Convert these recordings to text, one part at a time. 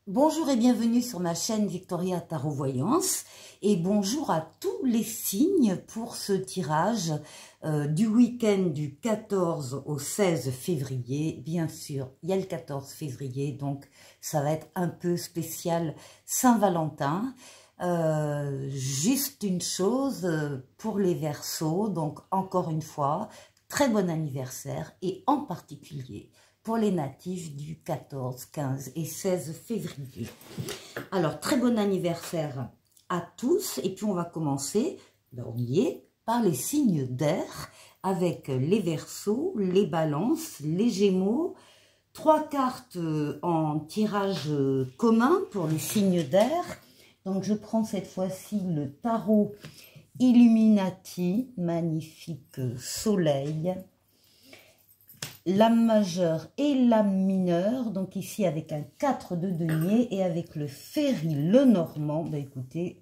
Bonjour et bienvenue sur ma chaîne Victoria Tarot Voyance et bonjour à tous les signes pour ce tirage du week-end du 14 au 16 février. Bien sûr, il y a le 14 février, donc ça va être un peu spécial Saint-Valentin. Juste une chose pour les Verseaux, donc encore une fois, très bon anniversaire et en particulier pour les natifs du 14, 15 et 16 février. Alors, très bon anniversaire à tous. Et puis, on va commencer, on y est, par les signes d'air, avec les Verseaux, les Balances, les Gémeaux. 3 cartes en tirage commun pour les signes d'air. Donc, je prends cette fois-ci le tarot Illuminati, magnifique soleil. L'âme majeure et l'âme mineure, donc ici avec un 4 de denier et avec le Féry le Normand, ben écoutez,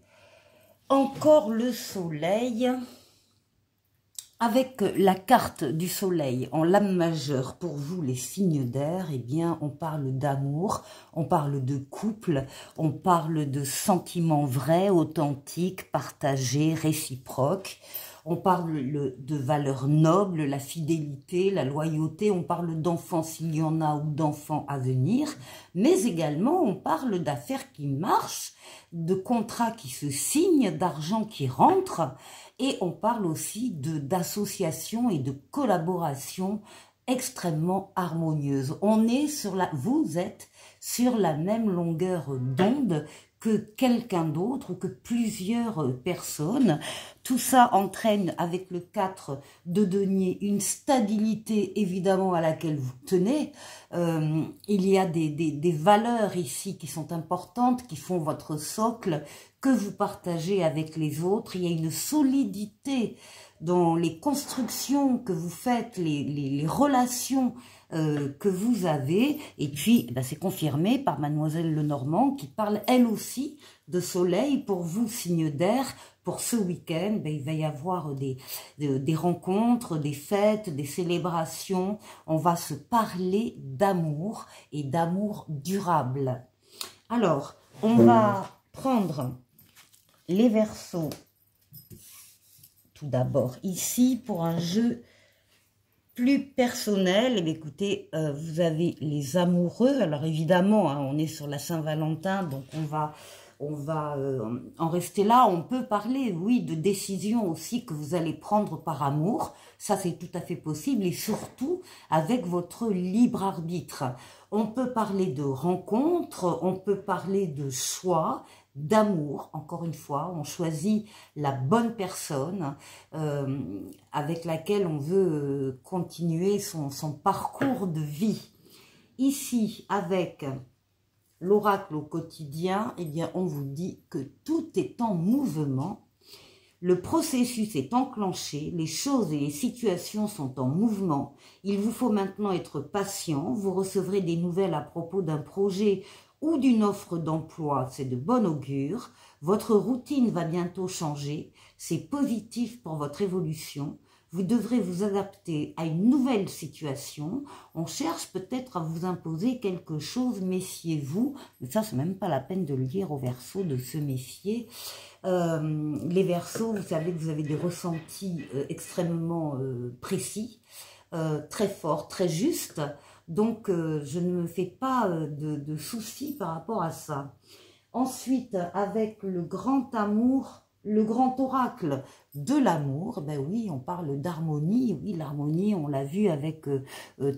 encore le soleil, avec la carte du soleil en l'âme majeure pour vous les signes d'air, eh bien on parle d'amour, on parle de couple, on parle de sentiments vrais, authentiques, partagés, réciproques. On parle de valeurs nobles, la fidélité, la loyauté, on parle d'enfants s'il y en a ou d'enfants à venir, mais également on parle d'affaires qui marchent, de contrats qui se signent, d'argent qui rentre, et on parle aussi d'associations et de collaborations extrêmement harmonieuses. Vous êtes sur la même longueur d'onde que quelqu'un d'autre ou que plusieurs personnes. Tout ça entraîne avec le 4 de denier une stabilité évidemment à laquelle vous tenez. Il y a des valeurs ici qui sont importantes, qui font votre socle, que vous partagez avec les autres. Il y a une solidité dans les constructions que vous faites, les relations que vous avez, et puis ben, c'est confirmé par Mademoiselle Lenormand qui parle elle aussi de soleil pour vous, signe d'air. Pour ce week-end, ben, il va y avoir des rencontres, des fêtes, des célébrations. On va se parler d'amour et d'amour durable. Alors, on va prendre les Verseaux tout d'abord ici pour un jeu plus personnel. Et bien, écoutez, vous avez les amoureux. Alors évidemment, hein, on est sur la Saint-Valentin, donc on va en rester là. On peut parler, oui, de décisions aussi que vous allez prendre par amour. Ça, c'est tout à fait possible, et surtout avec votre libre arbitre. On peut parler de rencontres, on peut parler de choix, d'amour. Encore une fois, on choisit la bonne personne avec laquelle on veut continuer son parcours de vie. Ici, avec l'oracle au quotidien, eh bien, on vous dit que tout est en mouvement. Le processus est enclenché, les choses et les situations sont en mouvement. Il vous faut maintenant être patient. Vous recevrez des nouvelles à propos d'un projet ou d'une offre d'emploi, c'est de bon augure. Votre routine va bientôt changer, c'est positif pour votre évolution. Vous devrez vous adapter à une nouvelle situation. On cherche peut-être à vous imposer quelque chose, méfiez-vous. Mais ça, c'est même pas la peine de le dire aux Verseaux, de se méfier. Les Verseaux, vous savez que vous avez des ressentis extrêmement précis, très forts, très justes. Donc, je ne me fais pas de soucis par rapport à ça. Ensuite, avec le grand amour, le grand oracle de l'amour, ben oui, on parle d'harmonie. Oui, l'harmonie, on l'a vu avec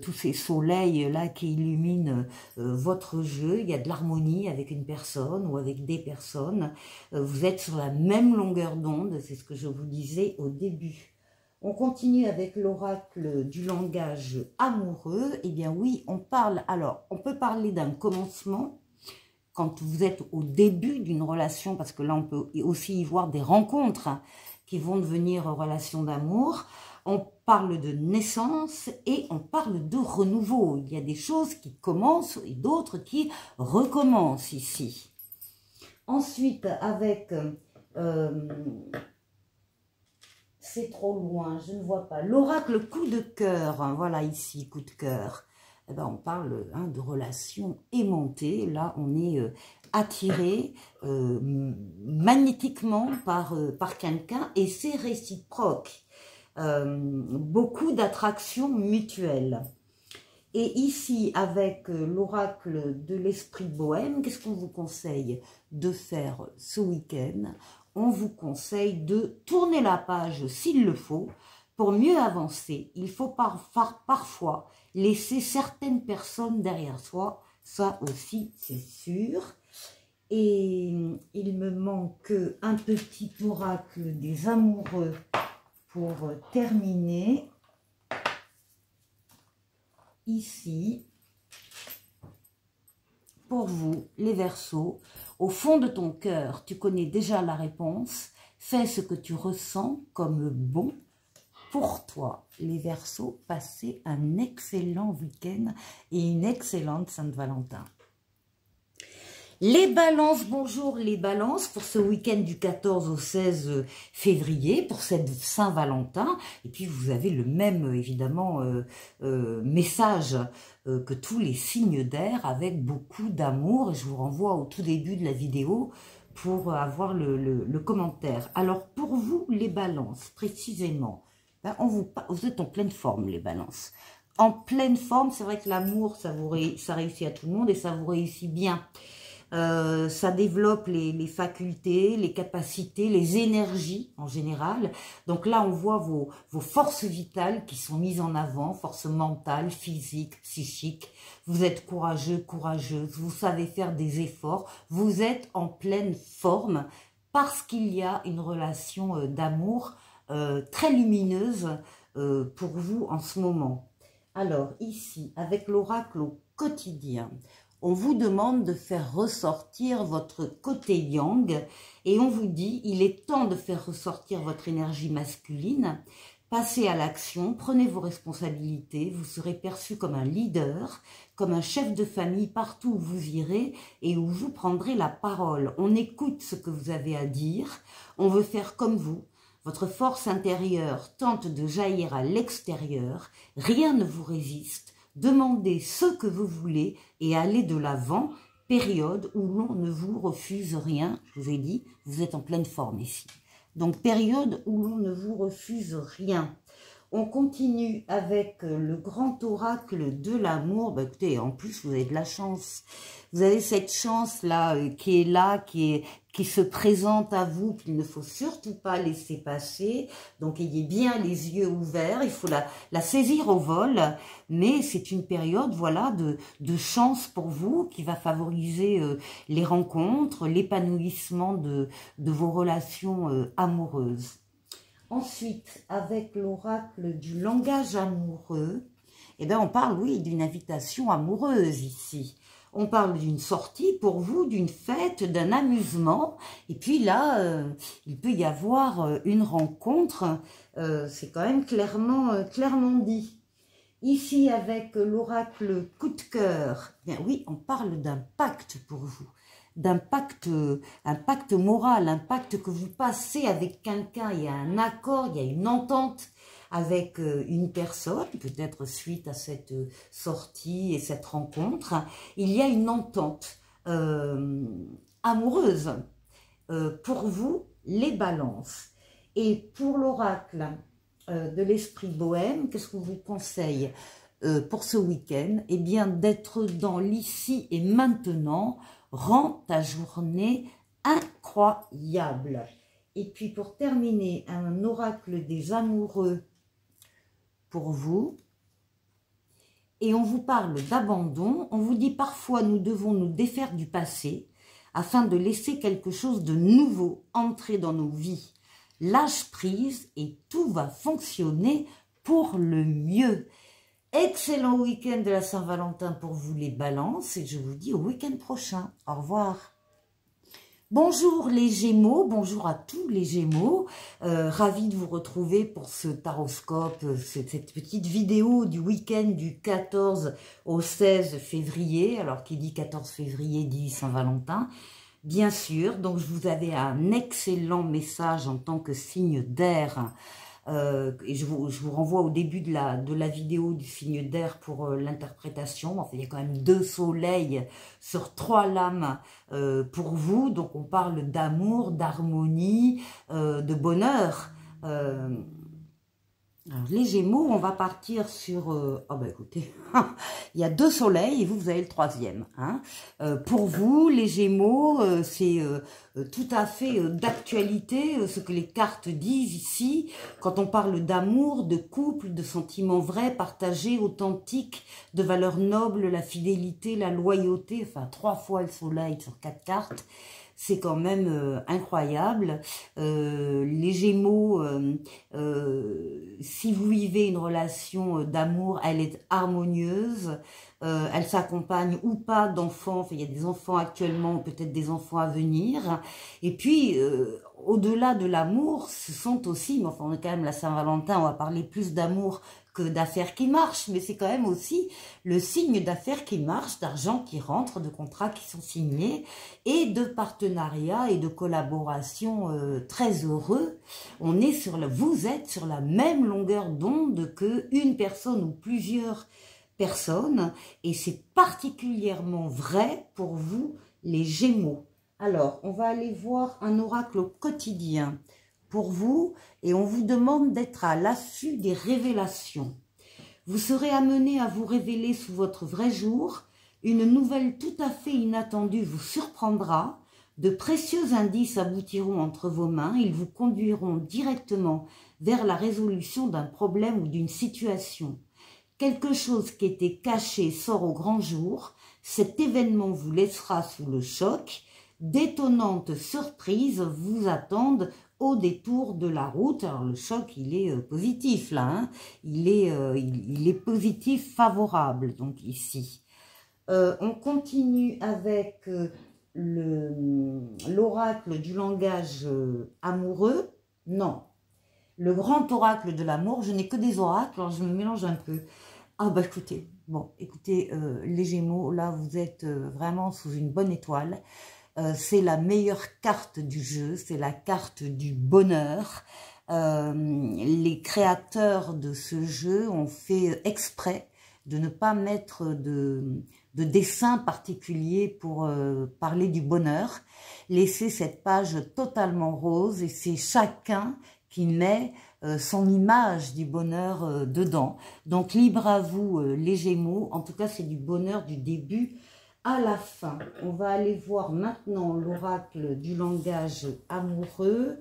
tous ces soleils-là qui illuminent votre jeu. Il y a de l'harmonie avec une personne ou avec des personnes. Vous êtes sur la même longueur d'onde, c'est ce que je vous disais au début. On continue avec l'oracle du langage amoureux. Eh bien oui, on peut parler d'un commencement quand vous êtes au début d'une relation, parce que là, on peut aussi y voir des rencontres qui vont devenir relations d'amour. On parle de naissance et on parle de renouveau. Il y a des choses qui commencent et d'autres qui recommencent ici. Ensuite, avec... c'est trop loin, je ne vois pas. L'oracle coup de cœur, voilà ici, coup de cœur. eh ben, on parle de relations aimantées. Là, on est attiré magnétiquement par quelqu'un et c'est réciproque. Beaucoup d'attractions mutuelles. Et ici, avec l'oracle de l'esprit bohème, qu'est-ce qu'on vous conseille de faire ce week-end? On vous conseille de tourner la page s'il le faut. Pour mieux avancer, il faut parfois laisser certaines personnes derrière soi. Ça aussi, c'est sûr. Et il me manque un petit oracle des amoureux pour terminer. Ici, pour vous, les Verseaux, au fond de ton cœur, tu connais déjà la réponse. Fais ce que tu ressens comme bon pour toi. Les Verseaux, passez un excellent week-end et une excellente Saint-Valentin. Les balances, bonjour les balances, pour ce week-end du 14 au 16 février, pour cette Saint-Valentin. Et puis vous avez le même, évidemment, message que tous les signes d'air, avec beaucoup d'amour. Je vous renvoie au tout début de la vidéo pour avoir le commentaire. Alors pour vous, les balances, précisément, ben, vous êtes en pleine forme, les balances. En pleine forme, c'est vrai que l'amour, ça réussit à tout le monde et ça vous réussit bien. Ça développe les facultés, les capacités, les énergies en général. Donc là, on voit vos forces vitales qui sont mises en avant, forces mentales, physiques, psychiques. Vous êtes courageux, courageuse, vous savez faire des efforts, vous êtes en pleine forme parce qu'il y a une relation d'amour très lumineuse pour vous en ce moment. Alors ici, avec l'oracle au quotidien, on vous demande de faire ressortir votre côté yang et on vous dit, il est temps de faire ressortir votre énergie masculine. Passez à l'action, prenez vos responsabilités, vous serez perçu comme un leader, comme un chef de famille partout où vous irez et où vous prendrez la parole. On écoute ce que vous avez à dire, on veut faire comme vous. Votre force intérieure tente de jaillir à l'extérieur, rien ne vous résiste. Demandez ce que vous voulez et allez de l'avant, période où l'on ne vous refuse rien. Je vous ai dit, vous êtes en pleine forme ici. Donc, période où l'on ne vous refuse rien. On continue avec le grand oracle de l'amour. Bah, écoutez, en plus, vous avez de la chance. Vous avez cette chance-là qui est là, qui se présente à vous, qu'il ne faut surtout pas laisser passer. Donc, ayez bien les yeux ouverts. Il faut la saisir au vol. Mais c'est une période, voilà, de chance pour vous qui va favoriser les rencontres, l'épanouissement de vos relations amoureuses. Ensuite, avec l'oracle du langage amoureux, eh bien, on parle, oui, d'une invitation amoureuse ici. On parle d'une sortie pour vous, d'une fête, d'un amusement. Et puis là, il peut y avoir une rencontre. C'est quand même clairement dit. Ici, avec l'oracle coup de cœur, eh bien oui, on parle d'un pacte pour vous. Un pacte moral, un pacte que vous passez avec quelqu'un. Il y a un accord, il y a une entente avec une personne, peut-être suite à cette sortie et cette rencontre. Il y a une entente amoureuse pour vous, les balances. Et pour l'oracle de l'esprit bohème, qu'est-ce qu'on vous conseille pour ce week-end? Eh bien, d'être dans l'ici et maintenant. Rends ta journée incroyable. Et puis pour terminer, un oracle des amoureux pour vous. Et on vous parle d'abandon. On vous dit parfois nous devons nous défaire du passé afin de laisser quelque chose de nouveau entrer dans nos vies. Lâche prise et tout va fonctionner pour le mieux. Excellent week-end de la Saint-Valentin pour vous les balances et je vous dis au week-end prochain. Au revoir. Bonjour les Gémeaux, bonjour à tous les Gémeaux. Ravi de vous retrouver pour ce taroscope, cette petite vidéo du week-end du 14 au 16 février. Alors qui dit 14 février dit Saint-Valentin. Bien sûr, donc je vous avais un excellent message en tant que signe d'air Et je vous renvoie au début de la vidéo du signe d'air pour l'interprétation. Enfin, il y a quand même 2 soleils sur 3 lames pour vous. Donc, on parle d'amour, d'harmonie, de bonheur. Alors, les Gémeaux, on va partir sur... oh ben écoutez, il y a 2 soleils et vous avez le 3e. Hein. Pour vous, les Gémeaux, c'est tout à fait d'actualité ce que les cartes disent ici. Quand on parle d'amour, de couple, de sentiments vrais, partagés, authentiques, de valeurs nobles, la fidélité, la loyauté, enfin 3 fois le soleil sur 4 cartes. C'est quand même incroyable. Les Gémeaux, si vous vivez une relation d'amour, elle est harmonieuse. Elle s'accompagne ou pas d'enfants. Enfin, il y a des enfants actuellement, peut-être des enfants à venir. Et puis, au-delà de l'amour, ce sont aussi, mais enfin, on est quand même la Saint-Valentin, on va parler plus d'amour que d'affaires qui marchent, mais c'est quand même aussi le signe d'affaires qui marchent, d'argent qui rentre, de contrats qui sont signés, et de partenariats et de collaborations très heureux. On est vous êtes sur la même longueur d'onde que une personne ou plusieurs personnes, et c'est particulièrement vrai pour vous, les Gémeaux. Alors, on va aller voir un oracle au quotidien pour vous, et on vous demande d'être à l'affût des révélations. Vous serez amené à vous révéler sous votre vrai jour. Une nouvelle tout à fait inattendue vous surprendra. De précieux indices aboutiront entre vos mains. Ils vous conduiront directement vers la résolution d'un problème ou d'une situation. Quelque chose qui était caché sort au grand jour. Cet événement vous laissera sous le choc. D'étonnantes surprises vous attendent au détour de la route. Alors le choc, il est positif là, hein. Il est positif, favorable, donc ici. On continue avec l'oracle du langage amoureux. Non, le grand oracle de l'amour. Je n'ai que des oracles, alors je me mélange un peu. Ah bah écoutez, bon, écoutez, les Gémeaux, là vous êtes vraiment sous une bonne étoile. C'est la meilleure carte du jeu, c'est la carte du bonheur. Les créateurs de ce jeu ont fait exprès de ne pas mettre de dessin particulier pour parler du bonheur. Laisser cette page totalement rose et c'est chacun qui met son image du bonheur dedans. Donc libre à vous les Gémeaux, en tout cas c'est du bonheur du début à la fin. On va aller voir maintenant l'oracle du langage amoureux.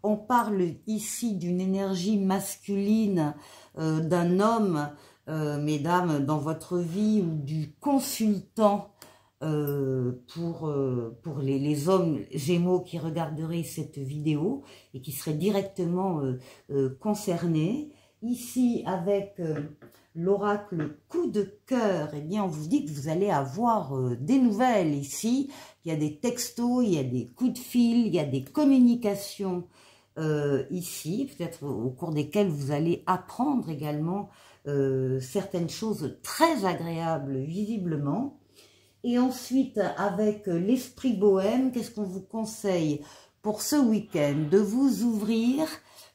On parle ici d'une énergie masculine, d'un homme, mesdames, dans votre vie, ou du consultant pour les hommes Gémeaux qui regarderaient cette vidéo et qui seraient directement concernés. Ici, avec l'oracle coup de cœur, eh bien, on vous dit que vous allez avoir des nouvelles ici. Il y a des textos, il y a des coups de fil, il y a des communications ici, peut-être au cours desquelles vous allez apprendre également certaines choses très agréables, visiblement. Et ensuite, avec l'esprit bohème, qu'est-ce qu'on vous conseille pour ce week-end? De vous ouvrir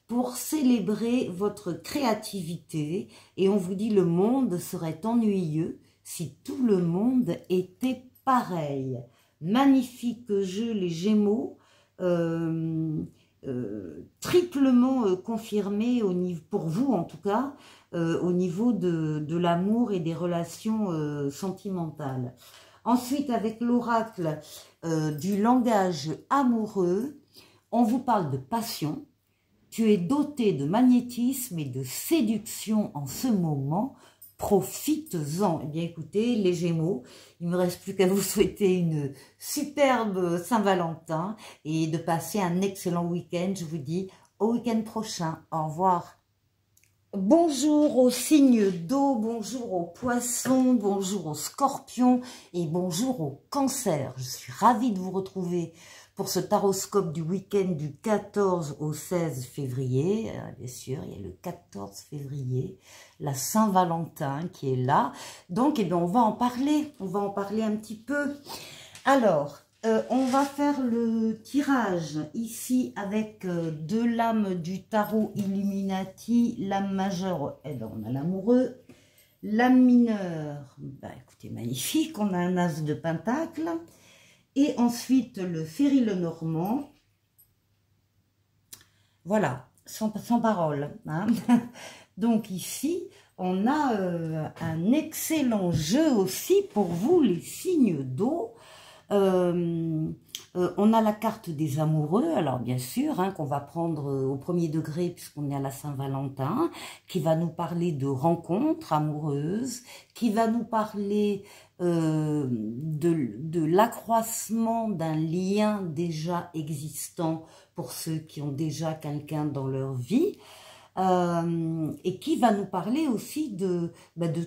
pour célébrer votre créativité. Et on vous dit le monde serait ennuyeux si tout le monde était pareil. Magnifique jeu, les Gémeaux. Triplement confirmé au niveau, pour vous en tout cas, au niveau de l'amour et des relations sentimentales. Ensuite, avec l'oracle du langage amoureux, on vous parle de passion. Tu es doté de magnétisme et de séduction en ce moment. Profites-en. Eh bien, écoutez, les Gémeaux, il ne me reste plus qu'à vous souhaiter une superbe Saint-Valentin et de passer un excellent week-end. Je vous dis au week-end prochain. Au revoir. Bonjour aux signes d'eau, bonjour aux poissons, bonjour aux scorpions et bonjour aux cancers. Je suis ravie de vous retrouver pour ce taroscope du week-end du 14 au 16 février. Bien sûr, il y a le 14 février, la Saint-Valentin qui est là. Donc, eh bien, on va en parler un petit peu. Alors, On va faire le tirage ici avec deux lames du tarot Illuminati, lame majeure, eh ben, on a l'amoureux, lame mineure, bah, écoutez, magnifique, on a un as de pentacle, et ensuite le Ferry Lenormand, voilà, sans parole, hein. Donc ici, on a un excellent jeu aussi pour vous, les signes d'eau. On a la carte des amoureux, alors bien sûr, hein, qu'on va prendre au premier degré puisqu'on est à la Saint-Valentin, qui va nous parler de rencontres amoureuses, qui va nous parler de l'accroissement d'un lien déjà existant pour ceux qui ont déjà quelqu'un dans leur vie. Et qui va nous parler aussi de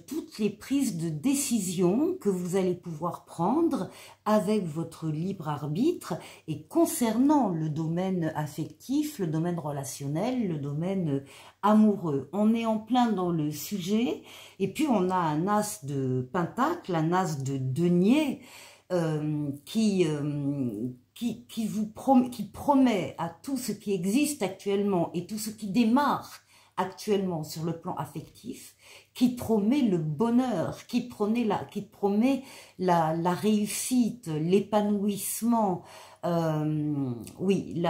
toutes les prises de décision que vous allez pouvoir prendre avec votre libre arbitre et concernant le domaine affectif, le domaine relationnel, le domaine amoureux. On est en plein dans le sujet et puis on a un as de pentacle, un as de denier qui promet à tout ce qui existe actuellement et tout ce qui démarre actuellement sur le plan affectif, qui promet le bonheur, qui promet la réussite, l'épanouissement, oui,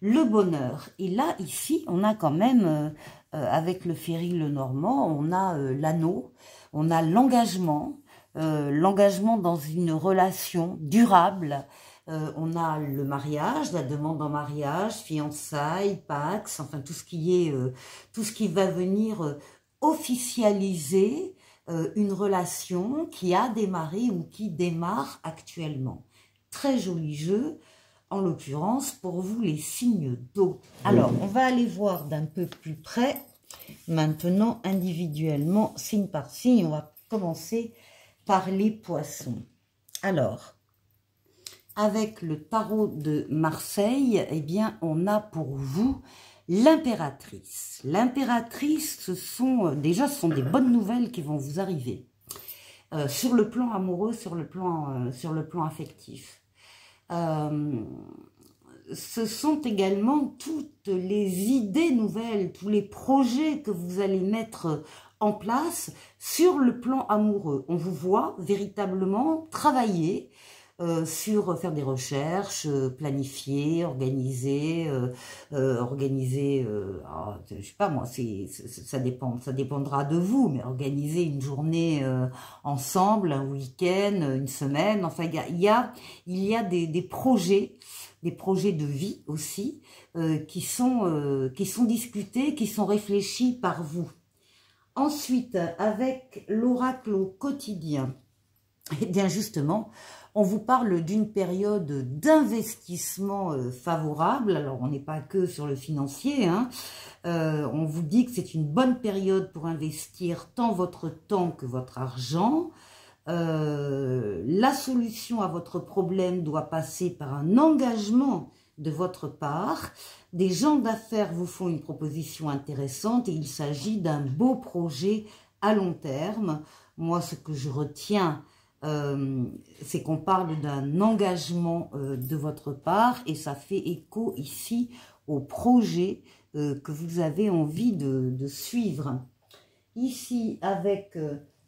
le bonheur. Et là, ici, on a quand même, avec le Ferry Lenormand, on a l'anneau, on a l'engagement dans une relation durable. On a le mariage, la demande en mariage, fiançailles, pax, enfin tout ce qui va venir officialiser une relation qui a démarré ou qui démarre actuellement. Très joli jeu, en l'occurrence pour vous les signes d'eau. Alors, on va aller voir d'un peu plus près, maintenant individuellement, signe par signe. On va commencer par les poissons. Alors, avec le tarot de Marseille, eh bien, on a pour vous l'impératrice. L'impératrice, ce sont des bonnes nouvelles qui vont vous arriver. Sur le plan amoureux, sur le plan affectif. Ce sont également toutes les idées nouvelles, tous les projets que vous allez mettre en place sur le plan amoureux. On vous voit véritablement travailler sur faire des recherches, planifier, organiser, je sais pas moi, ça dépendra de vous, mais organiser une journée ensemble, un week-end, une semaine, enfin il y a des projets de vie aussi qui sont discutés, qui sont réfléchis par vous. Ensuite, avec l'oracle au quotidien, eh bien justement, on vous parle d'une période d'investissement favorable. Alors, on n'est pas que sur le financier, hein. On vous dit que c'est une bonne période pour investir tant votre temps que votre argent. La solution à votre problème doit passer par un engagement de votre part. Des gens d'affaires vous font une proposition intéressante et il s'agit d'un beau projet à long terme. Moi, ce que je retiens, c'est qu'on parle d'un engagement de votre part et ça fait écho ici au projet que vous avez envie de suivre. Ici, avec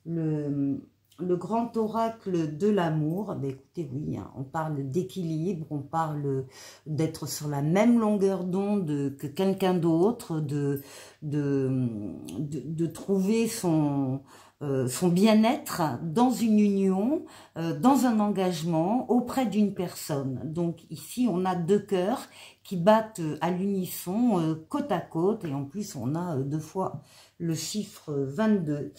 le grand oracle de l'amour, ben écoutez, oui, hein, on parle d'équilibre, on parle d'être sur la même longueur d'onde que quelqu'un d'autre, de trouver son bien-être dans une union, dans un engagement auprès d'une personne. Donc ici, on a deux cœurs qui battent à l'unisson, côte à côte, et en plus, on a deux fois le chiffre 22.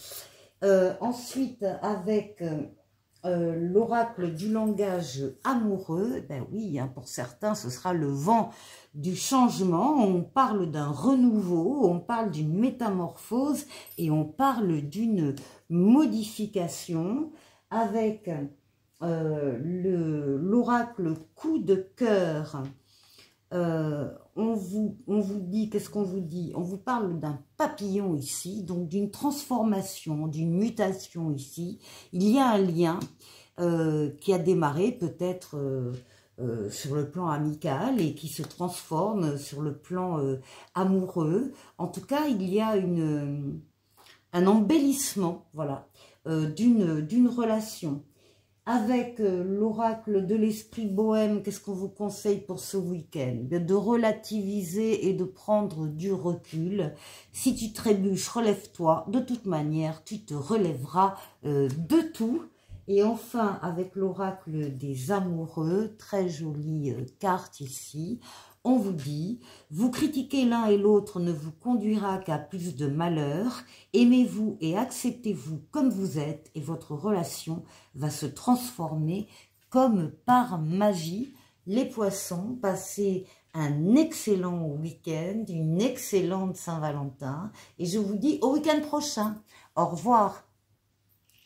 Ensuite, avec l'oracle du langage amoureux, ben oui, hein, pour certains, ce sera le vent du changement. On parle d'un renouveau, on parle d'une métamorphose et on parle d'une modification avec l'oracle coup de cœur. On vous dit, qu'est-ce qu'on vous dit? On vous parle d'un papillon ici, donc d'une transformation, d'une mutation ici. Il y a un lien qui a démarré peut-être sur le plan amical et qui se transforme sur le plan amoureux. En tout cas, il y a un embellissement, voilà, d'une relation. Avec l'oracle de l'esprit bohème, qu'est-ce qu'on vous conseille pour ce week-end? De relativiser et de prendre du recul. Si tu trébuches, relève-toi. De toute manière, tu te relèveras de tout. Et enfin, avec l'oracle des amoureux, très jolie carte ici, on vous dit, vous critiquer l'un et l'autre ne vous conduira qu'à plus de malheur. Aimez-vous et acceptez-vous comme vous êtes et votre relation va se transformer comme par magie. Les poissons, passez un excellent week-end, une excellente Saint-Valentin et je vous dis au week-end prochain. Au revoir.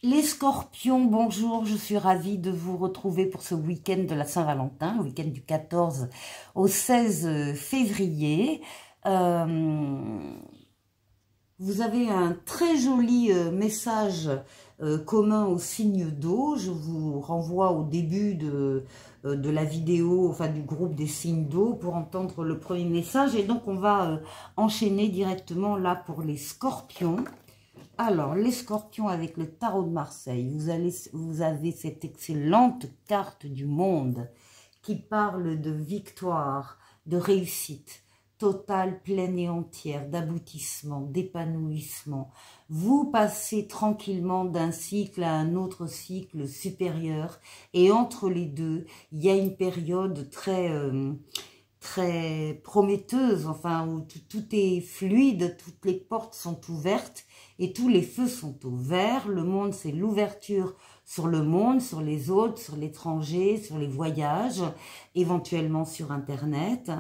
Les scorpions, bonjour, je suis ravie de vous retrouver pour ce week-end de la Saint-Valentin, le week-end du 14 au 16 février. Vous avez un très joli message commun au signe d'eau. Je vous renvoie au début de la vidéo, enfin du groupe des signes d'eau pour entendre le premier message. Et donc on va enchaîner directement là pour les scorpions. Alors, les scorpions avec le tarot de Marseille, vous avez cette excellente carte du monde qui parle de victoire, de réussite totale, pleine et entière, d'aboutissement, d'épanouissement. Vous passez tranquillement d'un cycle à un autre cycle supérieur et entre les deux, il y a une période très prometteuse, enfin où tout est fluide, toutes les portes sont ouvertes et tous les feux sont au vert. Le monde, c'est l'ouverture sur le monde, sur les autres, sur l'étranger, sur les voyages, éventuellement sur Internet.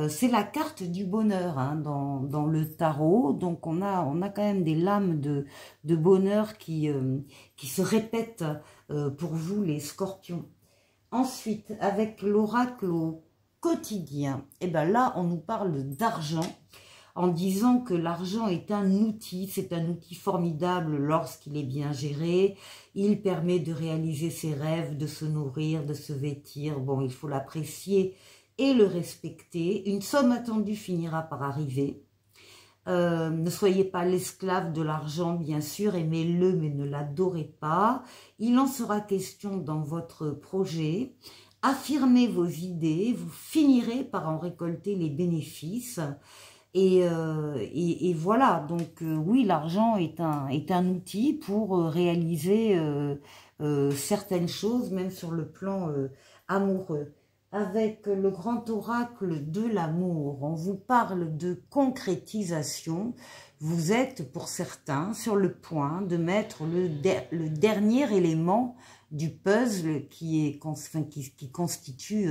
C'est la carte du bonheur hein, dans le tarot. Donc on a quand même des lames de bonheur qui se répètent pour vous les scorpions. Ensuite, avec l'oracle au quotidien, et ben là, on nous parle d'argent en disant que l'argent est un outil, c'est un outil formidable lorsqu'il est bien géré. Il permet de réaliser ses rêves, de se nourrir, de se vêtir. Bon, il faut l'apprécier et le respecter. Une somme attendue finira par arriver. Ne soyez pas l'esclave de l'argent, bien sûr, aimez-le, mais ne l'adorez pas. Il en sera question dans votre projet. Affirmez vos idées, vous finirez par en récolter les bénéfices. Et voilà, donc oui, l'argent est un outil pour réaliser certaines choses, même sur le plan amoureux. Avec le grand oracle de l'amour, on vous parle de concrétisation. Vous êtes, pour certains, sur le point de mettre le dernier élément du puzzle qui constitue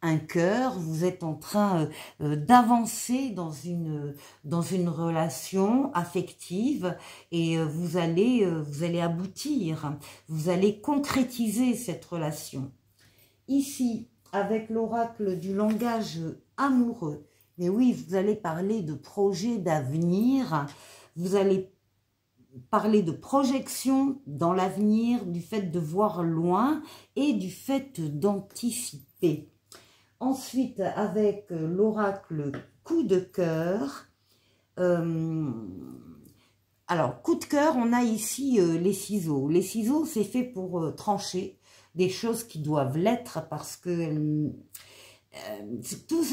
un cœur. Vous êtes en train d'avancer dans une relation affective et vous allez aboutir, vous allez concrétiser cette relation. Ici, avec l'oracle du langage amoureux, mais oui, vous allez parler de projets d'avenir, vous allez parler de projection dans l'avenir, du fait de voir loin et du fait d'anticiper. Ensuite, avec l'oracle coup de cœur, alors coup de cœur, on a ici les ciseaux. Les ciseaux, c'est fait pour trancher des choses qui doivent l'être parce que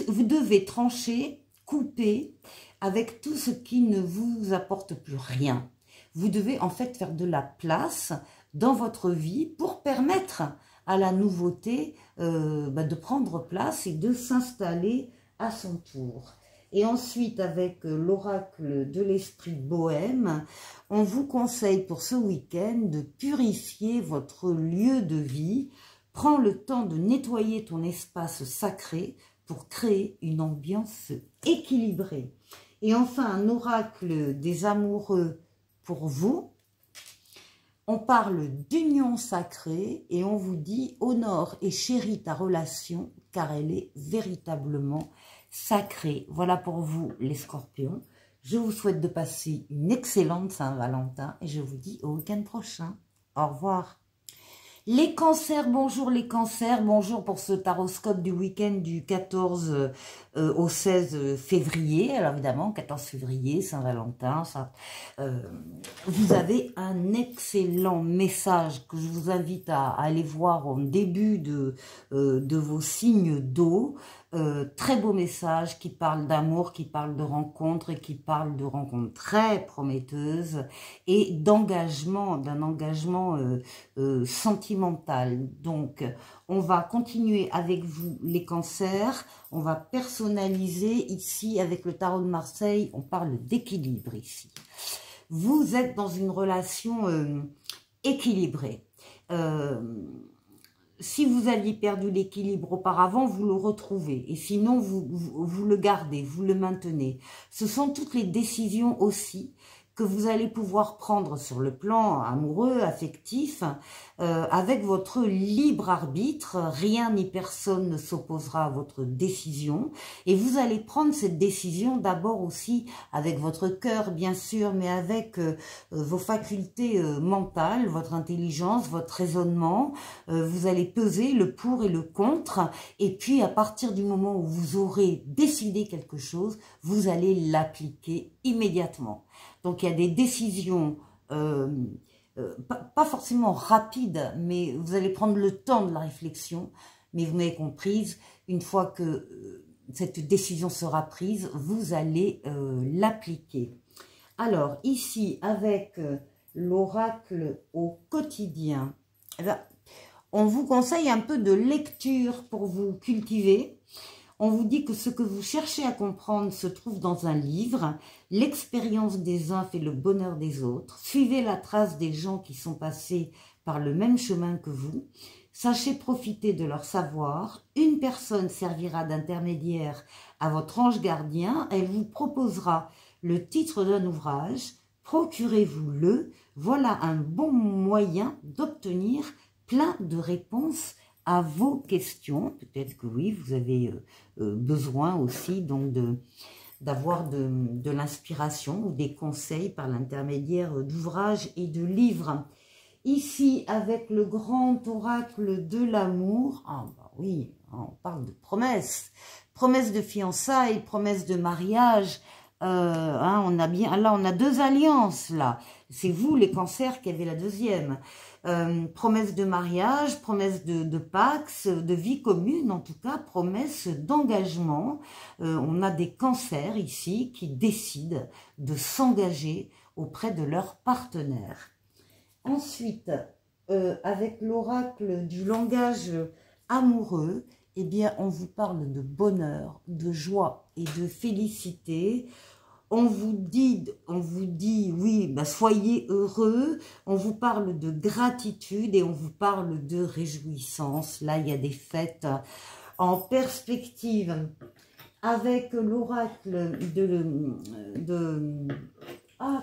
vous devez trancher, couper avec tout ce qui ne vous apporte plus rien. Vous devez en fait faire de la place dans votre vie pour permettre à la nouveauté de prendre place et de s'installer à son tour. Et ensuite, avec l'oracle de l'esprit bohème, on vous conseille pour ce week-end de purifier votre lieu de vie. Prends le temps de nettoyer ton espace sacré pour créer une ambiance équilibrée. Et enfin, un oracle des amoureux pour vous. On parle d'union sacrée et on vous dit « honore et chéris ta relation car elle est véritablement sacrée ». Voilà pour vous les scorpions. Je vous souhaite de passer une excellente Saint-Valentin et je vous dis au week-end prochain. Au revoir. Les cancers, bonjour pour ce taroscope du week-end du 14 au 16 février. Alors évidemment, 14 février, Saint-Valentin, ça, vous avez un excellent message que je vous invite à aller voir en début de vos signes d'eau. Très beau message qui parle d'amour, qui parle de rencontres et qui parle de rencontres très prometteuses et d'engagement, d'un engagement sentimental. Donc, on va continuer avec vous les cancers, on va personnaliser ici avec le tarot de Marseille, on parle d'équilibre ici. Vous êtes dans une relation équilibrée. Si vous aviez perdu l'équilibre auparavant, vous le retrouvez. Et sinon, vous le gardez, vous le maintenez. Ce sont toutes les décisions aussi que vous allez pouvoir prendre sur le plan amoureux, affectif, avec votre libre arbitre. Rien ni personne ne s'opposera à votre décision. Et vous allez prendre cette décision d'abord aussi avec votre cœur, bien sûr, mais avec vos facultés mentales, votre intelligence, votre raisonnement. Vous allez peser le pour et le contre. Et puis, à partir du moment où vous aurez décidé quelque chose, vous allez l'appliquer immédiatement. Donc, il y a des décisions, pas forcément rapides, mais vous allez prendre le temps de la réflexion. Mais vous m'avez comprise, une fois que cette décision sera prise, vous allez l'appliquer. Alors, ici, avec l'oracle au quotidien, eh bien, on vous conseille un peu de lecture pour vous cultiver. On vous dit que ce que vous cherchez à comprendre se trouve dans un livre. L'expérience des uns fait le bonheur des autres. Suivez la trace des gens qui sont passés par le même chemin que vous. Sachez profiter de leur savoir. Une personne servira d'intermédiaire à votre ange gardien. Elle vous proposera le titre d'un ouvrage. Procurez-vous-le. Voilà un bon moyen d'obtenir plein de réponses à vos questions. Peut-être que oui, vous avez besoin aussi donc d'avoir de l'inspiration ou des conseils par l'intermédiaire d'ouvrages et de livres. Ici, avec le grand oracle de l'amour, ah bah oui, on parle de promesses, promesses de fiançailles, promesses de mariage. On a bien, là, on a deux alliances là. C'est vous les cancers qui avez la deuxième. Promesse de mariage, promesse de pax, de vie commune, en tout cas, promesse d'engagement. On a des cancers ici qui décident de s'engager auprès de leur partenaire. Ensuite, avec l'oracle du langage amoureux, eh bien, on vous parle de bonheur, de joie et de félicité. On vous dit, oui, bah, soyez heureux. On vous parle de gratitude et on vous parle de réjouissance. Là, il y a des fêtes en perspective. Avec l'oracle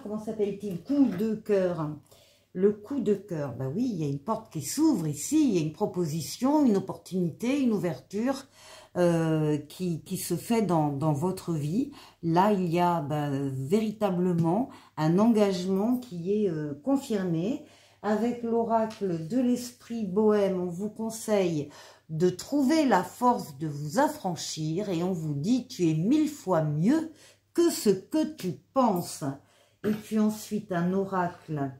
comment s'appelle-t-il? Coup de cœur. Le coup de cœur, bah oui, il y a une porte qui s'ouvre ici, il y a une proposition, une opportunité, une ouverture qui se fait dans votre vie. Là, il y a véritablement un engagement qui est confirmé. Avec l'oracle de l'esprit bohème, on vous conseille de trouver la force de vous affranchir et on vous dit tu es 1000 fois mieux que ce que tu penses. Et puis ensuite, un oracle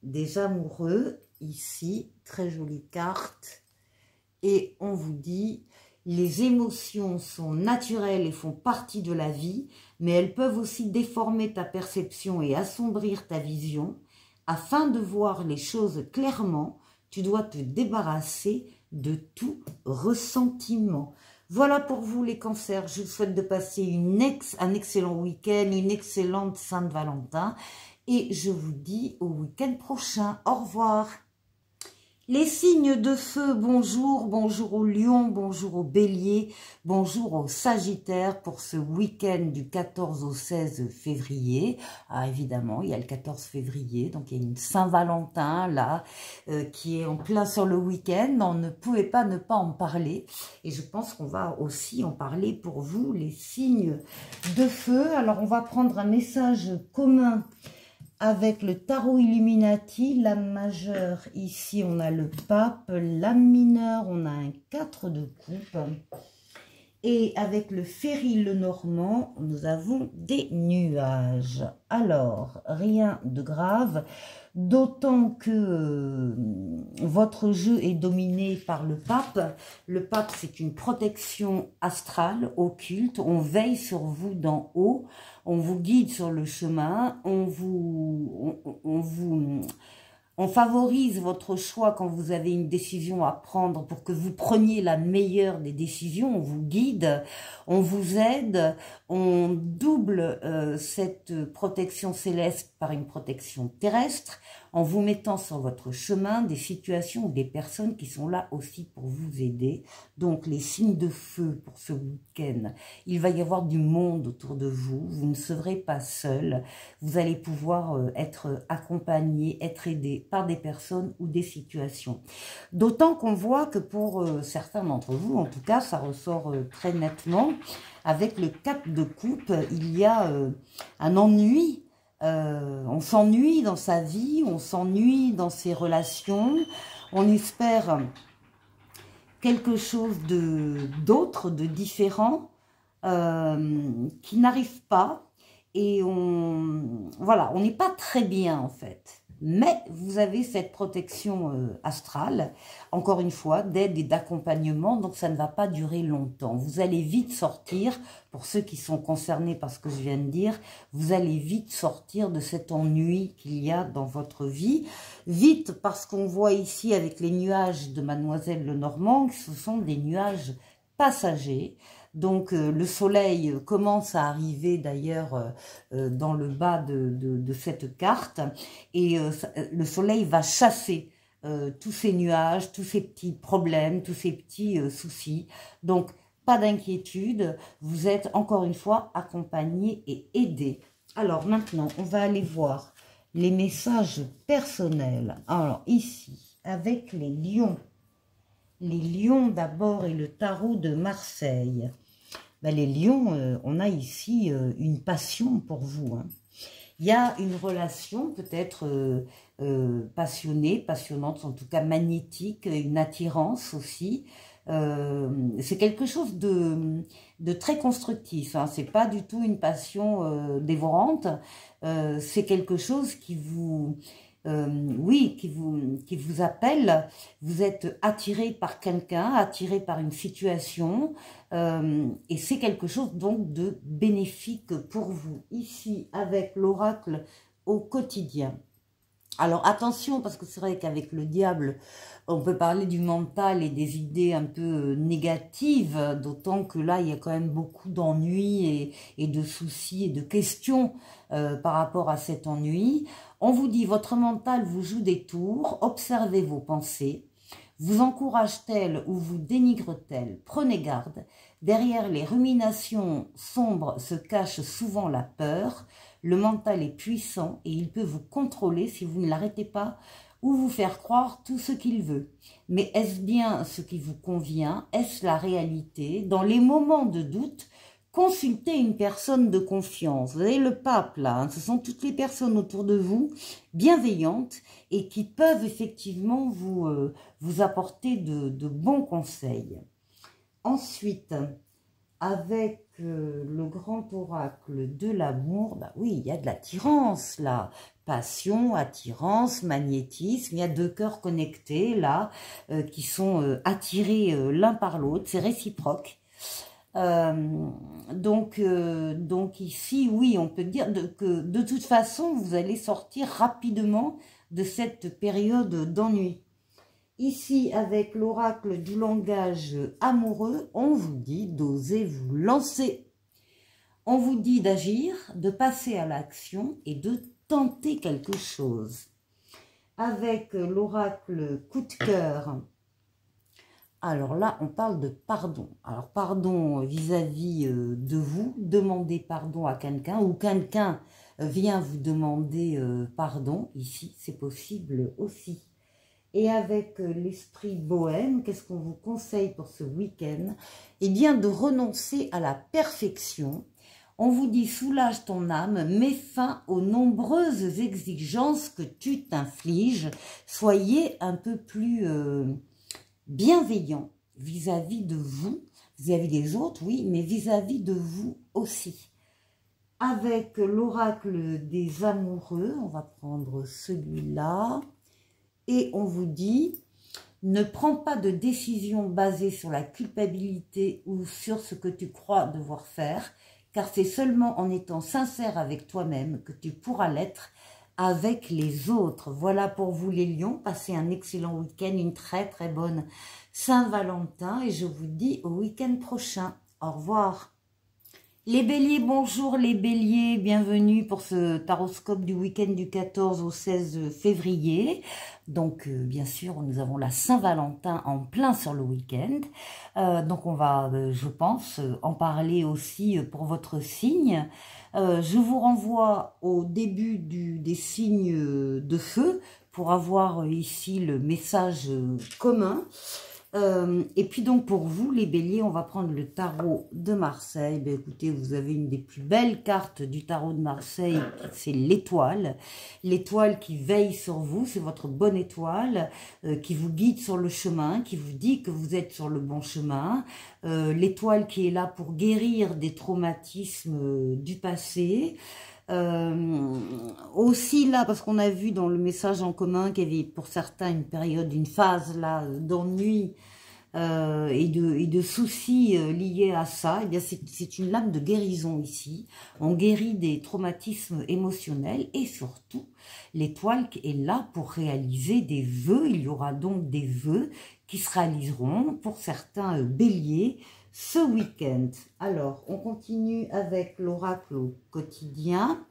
des amoureux, ici, très jolie carte, et on vous dit, les émotions sont naturelles et font partie de la vie, mais elles peuvent aussi déformer ta perception et assombrir ta vision. Afin de voir les choses clairement, tu dois te débarrasser de tout ressentiment. Voilà pour vous les cancers, je vous souhaite de passer un excellent week-end, une excellente Saint-Valentin. Et je vous dis au week-end prochain. Au revoir. Les signes de feu, bonjour, bonjour aux lions, bonjour aux béliers, bonjour aux sagittaires pour ce week-end du 14 au 16 février. Ah, évidemment, il y a le 14 février, donc il y a une Saint-Valentin là, qui est en plein sur le week-end. On ne pouvait pas ne pas en parler. Et je pense qu'on va aussi en parler pour vous, les signes de feu. Alors, on va prendre un message commun avec le tarot Illuminati, l'âme majeure, ici on a le pape, l'âme mineure, on a un 4 de coupe. Et avec le Ferry le Normand, nous avons des nuages. Alors, rien de grave, d'autant que votre jeu est dominé par le pape. Le pape, c'est une protection astrale, occulte. On veille sur vous d'en haut, on vous guide sur le chemin, on favorise votre choix quand vous avez une décision à prendre pour que vous preniez la meilleure des décisions. On vous guide, on vous aide, on double cette protection céleste par une protection terrestre en vous mettant sur votre chemin des situations ou des personnes qui sont là aussi pour vous aider. Donc les signes de feu pour ce week-end, il va y avoir du monde autour de vous, vous ne serez pas seul, vous allez pouvoir être accompagné, être aidé par des personnes ou des situations. D'autant qu'on voit que pour certains d'entre vous, en tout cas, ça ressort très nettement, avec le 4 de coupe, il y a un ennui. On s'ennuie dans sa vie, on s'ennuie dans ses relations, on espère quelque chose d'autre, de différent, qui n'arrive pas, et voilà, on n'est pas très bien en fait. Mais vous avez cette protection astrale, encore une fois, d'aide et d'accompagnement, donc ça ne va pas durer longtemps. Vous allez vite sortir, pour ceux qui sont concernés par ce que je viens de dire, vous allez vite sortir de cet ennui qu'il y a dans votre vie. Vite, parce qu'on voit ici avec les nuages de Mademoiselle Lenormand, ce sont des nuages passagers. Donc le soleil commence à arriver d'ailleurs dans le bas de cette carte, et le soleil va chasser tous ces nuages, tous ces petits problèmes, tous ces petits soucis. Donc pas d'inquiétude, vous êtes encore une fois accompagné et aidé. Alors maintenant, on va aller voir les messages personnels. Alors ici, avec les lions. Les lions d'abord et le tarot de Marseille. Ben, les lions, on a ici une passion pour vous. Hein. Il y a une relation peut-être passionnée, passionnante, en tout cas magnétique, une attirance aussi. C'est quelque chose de très constructif. Hein. C'est pas du tout une passion dévorante. C'est quelque chose qui vous... oui, qui vous appelle, vous êtes attiré par quelqu'un, attiré par une situation, et c'est quelque chose donc de bénéfique pour vous, ici avec l'oracle au quotidien. Alors attention, parce que c'est vrai qu'avec le diable, on peut parler du mental et des idées un peu négatives, d'autant que là, il y a quand même beaucoup d'ennuis et de soucis et de questions par rapport à cet ennui. On vous dit, votre mental vous joue des tours, observez vos pensées, vous encourage-t-elle ou vous dénigre-t-elle? Prenez garde, derrière les ruminations sombres se cache souvent la peur. Le mental est puissant et il peut vous contrôler si vous ne l'arrêtez pas ou vous faire croire tout ce qu'il veut. Mais est-ce bien ce qui vous convient? Est-ce la réalité? Dans les moments de doute, consultez une personne de confiance. Vous avez le pape là, hein, ce sont toutes les personnes autour de vous, bienveillantes et qui peuvent effectivement vous apporter de bons conseils. Ensuite, avec le grand oracle de l'amour, bah oui, il y a de l'attirance là, passion, attirance, magnétisme, il y a deux cœurs connectés là, qui sont attirés l'un par l'autre, c'est réciproque. Donc ici, oui, on peut dire que de toute façon, vous allez sortir rapidement de cette période d'ennui. Ici, avec l'oracle du langage amoureux, on vous dit d'oser vous lancer. On vous dit d'agir, de passer à l'action et de tenter quelque chose. Avec l'oracle coup de cœur, alors là, on parle de pardon. Alors, pardon vis-à-vis de vous, demandez pardon à quelqu'un ou quelqu'un vient vous demander pardon. Ici, c'est possible aussi. Et avec l'esprit bohème, qu'est-ce qu'on vous conseille pour ce week-end? Eh bien, de renoncer à la perfection. On vous dit soulage ton âme, mets fin aux nombreuses exigences que tu t'infliges. Soyez un peu plus bienveillant vis-à-vis de vous, vis-à-vis des autres, oui, mais vis-à-vis de vous aussi. Avec l'oracle des amoureux, on va prendre celui-là, et on vous dit, ne prends pas de décision basée sur la culpabilité ou sur ce que tu crois devoir faire, car c'est seulement en étant sincère avec toi-même que tu pourras l'être avec les autres. Voilà pour vous les lions, passez un excellent week-end, une très très bonne Saint-Valentin, et je vous dis au week-end prochain. Au revoir. Les béliers, bonjour les béliers, bienvenue pour ce taroscope du week-end du 14 au 16 février. Donc bien sûr, nous avons la Saint-Valentin en plein sur le week-end. Donc on va, je pense, en parler aussi pour votre signe. Je vous renvoie au début des signes de feu pour avoir ici le message commun. Et puis donc pour vous les béliers, on va prendre le tarot de Marseille. Ben, écoutez, vous avez une des plus belles cartes du tarot de Marseille, c'est l'étoile. L'étoile qui veille sur vous, c'est votre bonne étoile, qui vous guide sur le chemin, qui vous dit que vous êtes sur le bon chemin. L'étoile qui est là pour guérir des traumatismes du passé. Aussi là, parce qu'on a vu dans le message en commun qu'il y avait pour certains une période, une phase là d'ennui et de soucis liés à ça. Et bien c'est une lame de guérison ici. On guérit des traumatismes émotionnels et surtout l'étoile est là pour réaliser des vœux. Il y aura donc des vœux qui se réaliseront pour certains béliers ce week-end. Alors, on continue avec l'oracle au quotidien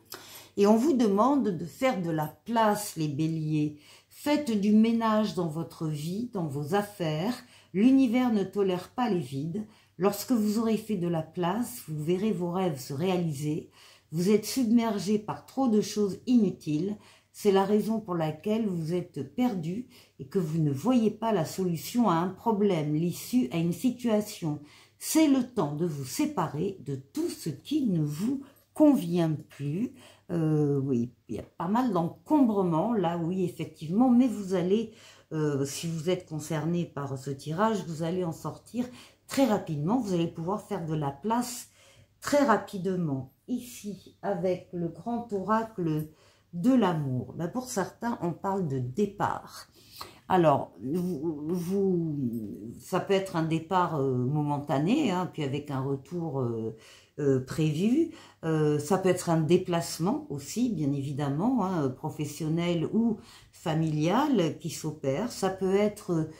et on vous demande de faire de la place, les béliers. Faites du ménage dans votre vie, dans vos affaires. L'univers ne tolère pas les vides. Lorsque vous aurez fait de la place, vous verrez vos rêves se réaliser. Vous êtes submergé par trop de choses inutiles. C'est la raison pour laquelle vous êtes perdu et que vous ne voyez pas la solution à un problème, l'issue à une situation. C'est le temps de vous séparer de tout ce qui ne vous convient plus. Oui, il y a pas mal d'encombrement là, oui, effectivement, mais vous allez, si vous êtes concerné par ce tirage, vous allez en sortir très rapidement. Vous allez pouvoir faire de la place très rapidement. Ici, avec le grand oracle de l'amour, ben pour certains, on parle de départ. Alors, ça peut être un départ momentané, hein, puis avec un retour prévu. Ça peut être un déplacement aussi, bien évidemment, hein, professionnel ou familial qui s'opère. Ça peut être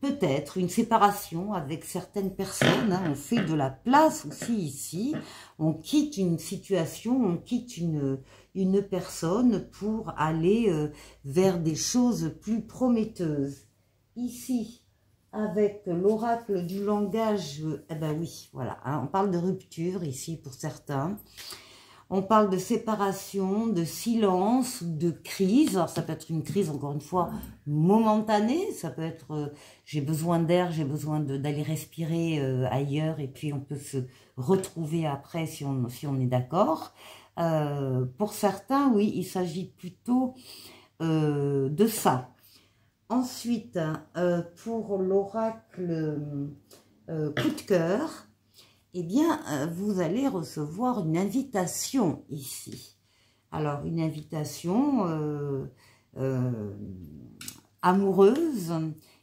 peut-être une séparation avec certaines personnes, hein, on fait de la place aussi ici, on quitte une situation, on quitte une personne pour aller vers des choses plus prometteuses. Ici, avec l'oracle du langage, eh ben oui, voilà, hein, on parle de rupture ici pour certains. On parle de séparation, de silence, de crise. Alors, ça peut être une crise, encore une fois, momentanée. Ça peut être, j'ai besoin d'air, j'ai besoin d'aller respirer ailleurs. Et puis, on peut se retrouver après si on est d'accord. Pour certains, oui, il s'agit plutôt de ça. Ensuite, pour l'oracle coup de cœur, eh bien, vous allez recevoir une invitation ici. Alors, une invitation amoureuse,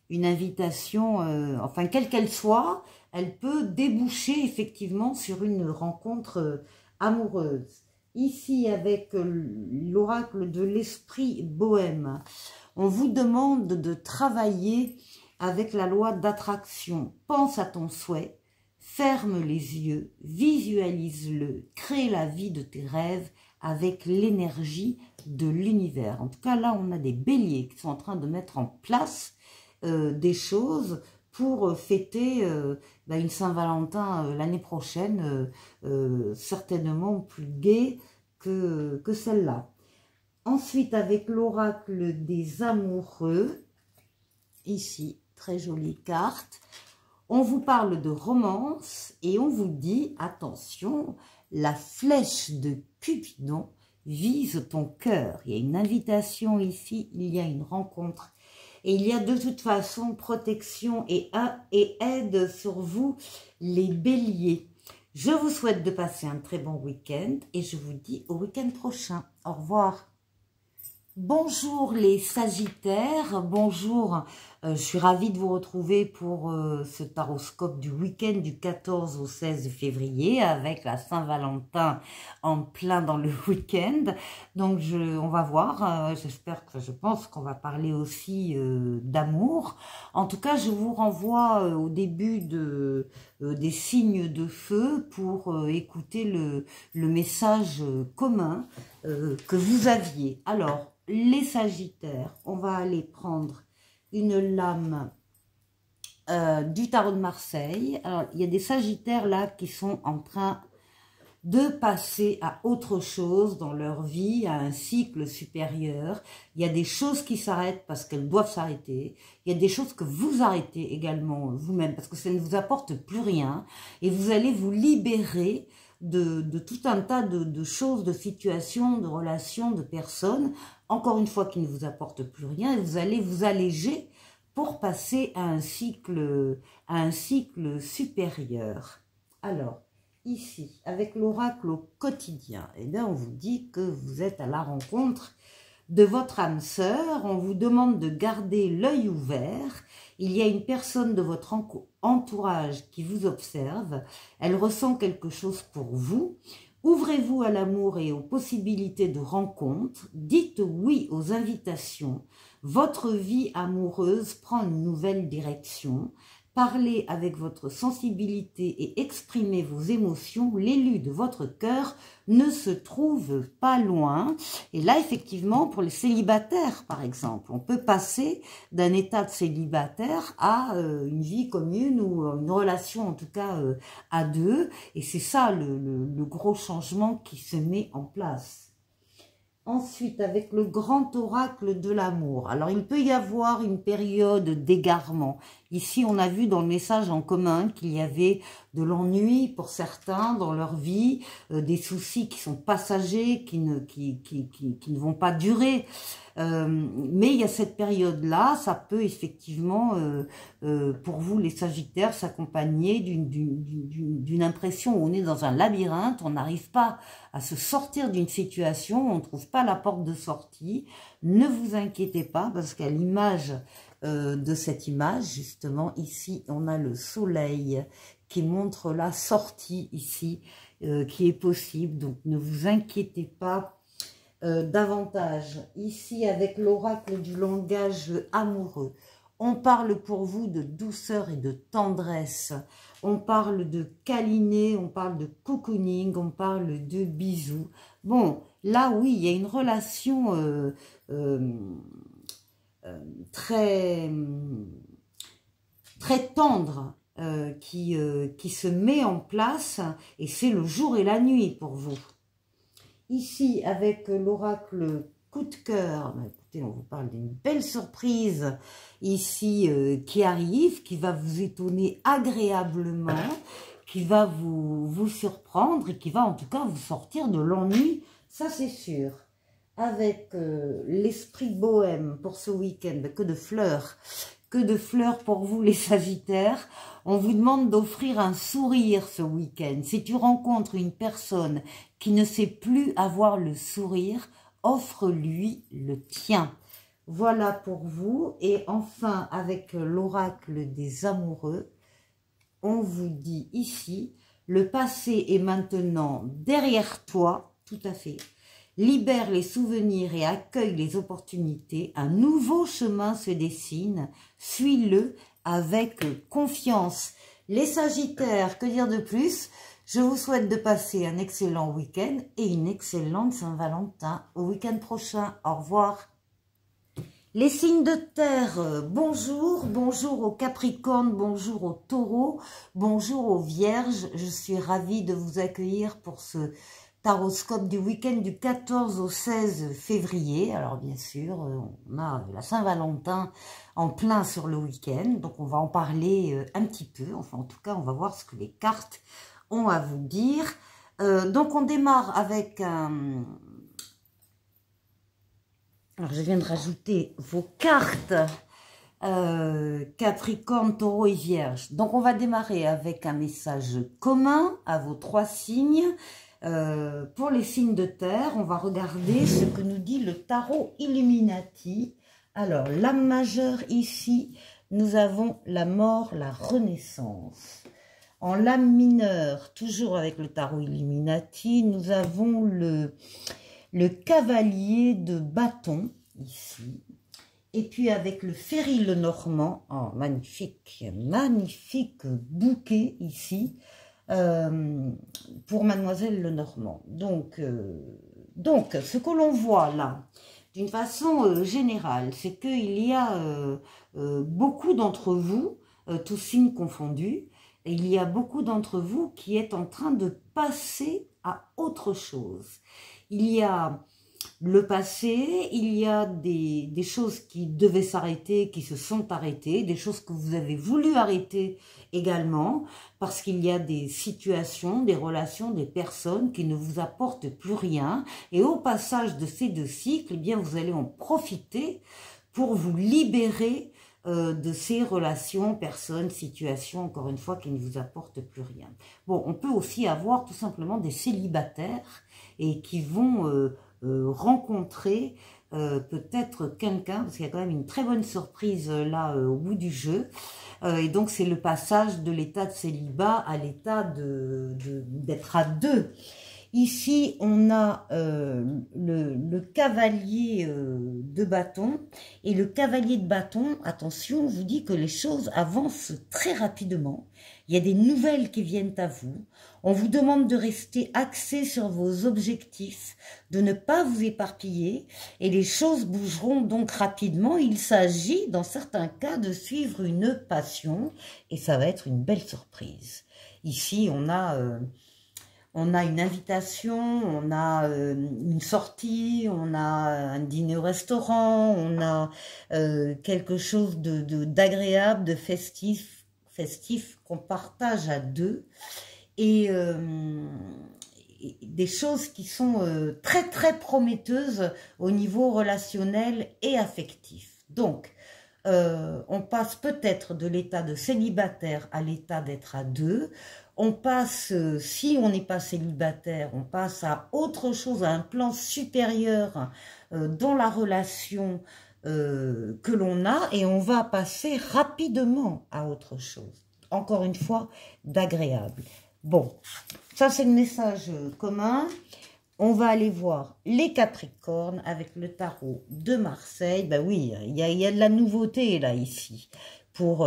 une invitation, enfin, quelle qu'elle soit, elle peut déboucher effectivement sur une rencontre amoureuse. Ici, avec l'oracle de l'esprit bohème, on vous demande de travailler avec la loi d'attraction. Pense à ton souhait. Ferme les yeux, visualise-le, crée la vie de tes rêves avec l'énergie de l'univers. En tout cas, là, on a des béliers qui sont en train de mettre en place des choses pour fêter une Saint-Valentin l'année prochaine, certainement plus gaie que celle-là. Ensuite, avec l'oracle des amoureux, ici, très jolie carte. On vous parle de romance et on vous dit, attention, la flèche de Cupidon vise ton cœur. Il y a une invitation ici, il y a une rencontre. Et il y a de toute façon protection et aide sur vous, les béliers. Je vous souhaite de passer un très bon week-end et je vous dis au week-end prochain. Au revoir. Bonjour les Sagittaires, bonjour, je suis ravie de vous retrouver pour ce taroscope du week-end du 14 au 16 février avec la Saint-Valentin en plein dans le week-end. Donc on va voir, je pense qu'on va parler aussi d'amour. En tout cas, je vous renvoie au début des signes de feu pour écouter le message commun que vous aviez. Alors, les Sagittaires, on va aller prendre une lame du tarot de Marseille. Alors, il y a des Sagittaires là qui sont en train de passer à autre chose dans leur vie, à un cycle supérieur. Il y a des choses qui s'arrêtent parce qu'elles doivent s'arrêter. Il y a des choses que vous arrêtez également vous-même parce que ça ne vous apporte plus rien. Et vous allez vous libérer de tout un tas de choses, de situations, de relations, de personnes, encore une fois, qui ne vous apportent plus rien, et vous allez vous alléger pour passer à un cycle supérieur. Alors, ici, avec l'oracle au quotidien, eh bien, on vous dit que vous êtes à la rencontre de votre âme sœur, on vous demande de garder l'œil ouvert. Il y a une personne de votre entourage qui vous observe, elle ressent quelque chose pour vous. Ouvrez-vous à l'amour et aux possibilités de rencontre, dites oui aux invitations, votre vie amoureuse prend une nouvelle direction. Parlez avec votre sensibilité et exprimez vos émotions. L'élu de votre cœur ne se trouve pas loin. Et là, effectivement, pour les célibataires, par exemple, on peut passer d'un état de célibataire à une vie commune ou une relation, en tout cas, à deux. Et c'est ça le gros changement qui se met en place. Ensuite, avec le grand oracle de l'amour. Alors, il peut y avoir une période d'égarement. Ici, on a vu dans le message en commun qu'il y avait de l'ennui pour certains dans leur vie, des soucis qui sont passagers, qui ne vont pas durer. Mais il y a cette période-là, ça peut effectivement, pour vous les Sagittaires, s'accompagner d'une impression où on est dans un labyrinthe, on n'arrive pas à se sortir d'une situation, on ne trouve pas la porte de sortie. Ne vous inquiétez pas, parce qu'à l'image de cette image, justement, ici, on a le soleil qui montre la sortie ici, qui est possible. Donc, ne vous inquiétez pas davantage. Ici, avec l'oracle du langage amoureux, on parle pour vous de douceur et de tendresse. On parle de câliner, on parle de cocooning, on parle de bisous. Bon, là, oui, il y a une relation très tendre qui se met en place, et c'est le jour et la nuit pour vous. Ici, avec l'oracle coup de cœur, écoutez, on vous parle d'une belle surprise ici qui arrive, qui va vous étonner agréablement, qui va vous surprendre et qui va en tout cas vous sortir de l'ennui, ça c'est sûr. Avec l'esprit bohème pour ce week-end, que de fleurs pour vous les Sagittaires. On vous demande d'offrir un sourire ce week-end. Si tu rencontres une personne qui ne sait plus avoir le sourire, offre-lui le tien. Voilà pour vous. Et enfin, avec l'oracle des amoureux, on vous dit ici, le passé est maintenant derrière toi, tout à fait. Libère les souvenirs et accueille les opportunités. Un nouveau chemin se dessine. Suis-le avec confiance. Les Sagittaires, que dire de plus? Je vous souhaite de passer un excellent week-end et une excellente Saint-Valentin. Au week-end prochain. Au revoir. Les signes de terre, bonjour, bonjour aux Capricornes, bonjour aux Taureaux, bonjour aux Vierges. Je suis ravie de vous accueillir pour ce taroscope du week-end du 14 au 16 février. Alors bien sûr, on a la Saint-Valentin en plein sur le week-end, donc on va en parler un petit peu. Enfin, en tout cas, on va voir ce que les cartes ont à vous dire. Donc on démarre avec un... Alors je viens de rajouter vos cartes Capricorne, Taureau et Vierge. Donc on va démarrer avec un message commun à vos 3 signes. Pour les signes de terre, on va regarder ce que nous dit le tarot Illuminati. Alors l'âme majeure ici, nous avons la mort, la renaissance. En lame mineure, toujours avec le tarot Illuminati, nous avons le cavalier de bâton, ici. Et puis avec le Ferry Lenormand, oh, magnifique, magnifique bouquet ici, pour Mademoiselle Lenormand. Donc ce que l'on voit là, d'une façon générale, c'est qu'il y a beaucoup d'entre vous, tous signes confondus, il y a beaucoup d'entre vous qui êtes en train de passer à autre chose. Il y a le passé, il y a des choses qui devaient s'arrêter, qui se sont arrêtées, des choses que vous avez voulu arrêter également, parce qu'il y a des situations, des relations, des personnes qui ne vous apportent plus rien. Et au passage de ces 2 cycles, eh bien, vous allez en profiter pour vous libérer de ces relations, personnes, situations, encore une fois, qui ne vous apportent plus rien. Bon, on peut aussi avoir tout simplement des célibataires et qui vont rencontrer peut-être quelqu'un, parce qu'il y a quand même une très bonne surprise là au bout du jeu. Et donc c'est le passage de l'état de célibat à l'état d'être à 2. Ici, on a le cavalier de bâton. Et le cavalier de bâton, attention, vous dit que les choses avancent très rapidement. Il y a des nouvelles qui viennent à vous. On vous demande de rester axé sur vos objectifs, de ne pas vous éparpiller. Et les choses bougeront donc rapidement. Il s'agit, dans certains cas, de suivre une passion. Et ça va être une belle surprise. Ici, on a une invitation, on a une sortie, on a un dîner au restaurant, on a quelque chose d'agréable, de festif qu'on partage à 2. Et des choses qui sont très très prometteuses au niveau relationnel et affectif. Donc, on passe peut-être de l'état de célibataire à l'état d'être à 2. On passe, si on n'est pas célibataire, on passe à autre chose, à un plan supérieur dans la relation que l'on a, et on va passer rapidement à autre chose. Encore une fois, d'agréable. Bon, ça c'est le message commun. On va aller voir les Capricornes avec le tarot de Marseille. Ben oui, il y a de la nouveauté là, ici, pour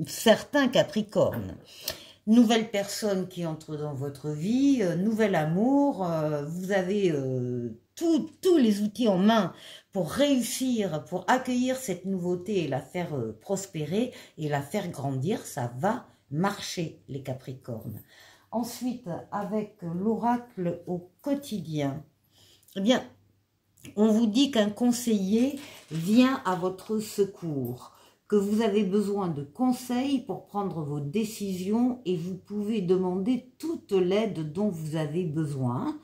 certains Capricornes. Nouvelle personne qui entre dans votre vie, nouvel amour, vous avez tous les outils en main pour réussir, pour accueillir cette nouveauté et la faire prospérer et la faire grandir. Ça va marcher, les Capricornes. Ensuite, avec l'oracle au quotidien, eh bien, on vous dit qu'un conseiller vient à votre secours, que vous avez besoin de conseils pour prendre vos décisions et vous pouvez demander toute l'aide dont vous avez besoin.